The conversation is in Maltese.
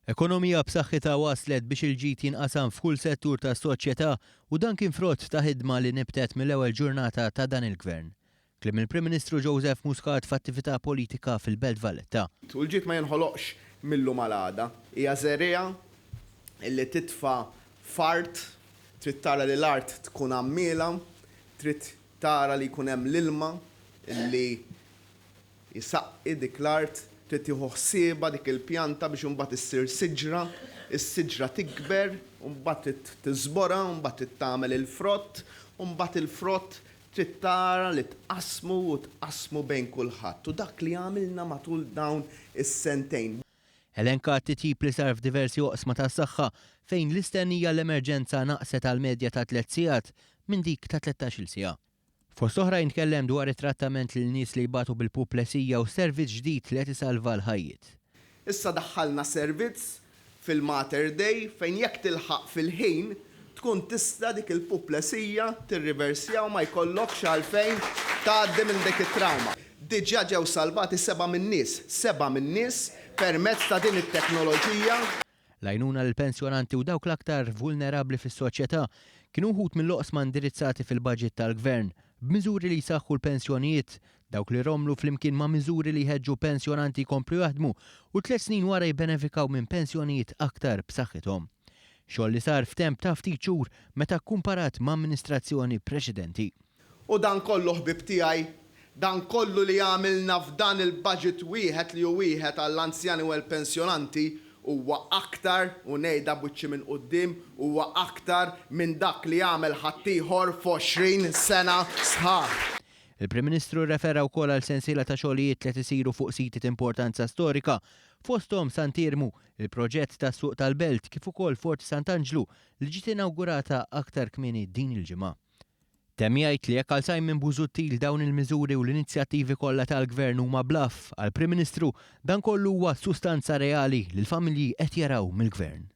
Ekonomija b'saħħitha waslet biex il-ġid jinqasam f'kull settur tas-soċjetà u dan kien frott ta' ħidma li nibtet mill-ewwel ġurnata ta' dan il-Gvern. Kliem il-Prim Ministru Joseph Muscat f'attività politika fil-Belt Valletta. U l-ġid ma jinħoloqx millu mal-għada. Hija żerriegħa illi titfa' fart, trid tara li l-art tkun għammiela, trid tara li jkun hemm l-ilma illi jisaqqi dik l-art, trid tieħu ħsieba dik il-pjanta biex imbagħad issir siġra, is-siġra tikber, u mbagħad trid tiżbora, u mbagħad trid tagħmel il-frott, u mbagħad il-frott trid tara li tqasmu u tqasmu bejn kulħadd. U dak li għamilna matul dawn is-sentejn. Elenka titjib li sar f'diversi oqsma tas-saħħa fejn l-istennija l-emerġenza naqset għal medja ta' 3 sigħat minn dik ta' 13-il siegħa. Fost oħra jitkellem dwar it-trattament lil nies li jbatu bil-puplesija u servizz ġdid li qed isalva l-ħajjiet. Issa daħħalna servizz fil-Mater Dei fejn jekk tilħaq fil-ħin tkun tista' dik il-puplesija tirriversja u ma jkollokx għalfejn tgħaddi minn dik it-trauma. Diġà ġew salvati 7 min-nies permezz ta' din it-teknoloġija. L-għajnuna l-pensjonanti u dawk l-aktar vulnerabbli fis-soċjetà kienu wħud mill-oqsma indirizzati fil-budget tal-Gvern b'miżuri li jsaħħu l-pensjonijiet, dawk li romlu flimkien ma' miżuri li jħeġġu pensjonanti jkomplu jaħdmu u 3 snin wara jibbenefikaw minn pensjonijiet aktar b'saħħithom. Xogħol li sar f'temp ta' ftit xhur meta kkumparat ma' amministrazzjoni preċedenti. U dan kollu ħbib tiegħi, dan kollu li għamilna f'dan il-budget wieħed li hu wieħed għall-anzjani u l-pensjonanti huwa aktar u ngħidha buċċi minn quddiem huwa aktar minn dak li għamel ħaddieħor f'20 sena sħaħ. Il-Prim Ministru refera wkoll għal sensiela ta' xogħlijiet li isiru fuq siti ta' importanza storika fosthom Sant'Irmu, il-proġett tas-Suq tal-Belt kif ukoll Fort Sant'Angelo li ġiet inawgurata aktar kmieni din il-ġimgħa. Temm jgħid li jekk għal Simon Busuttil dawn il-miżuri u l-inizjattivi kollha tal-Gvern huma bluff għall-Prim Ministru dan kollu huwa sustanza reali li l-familji qed jaraw mill-Gvern.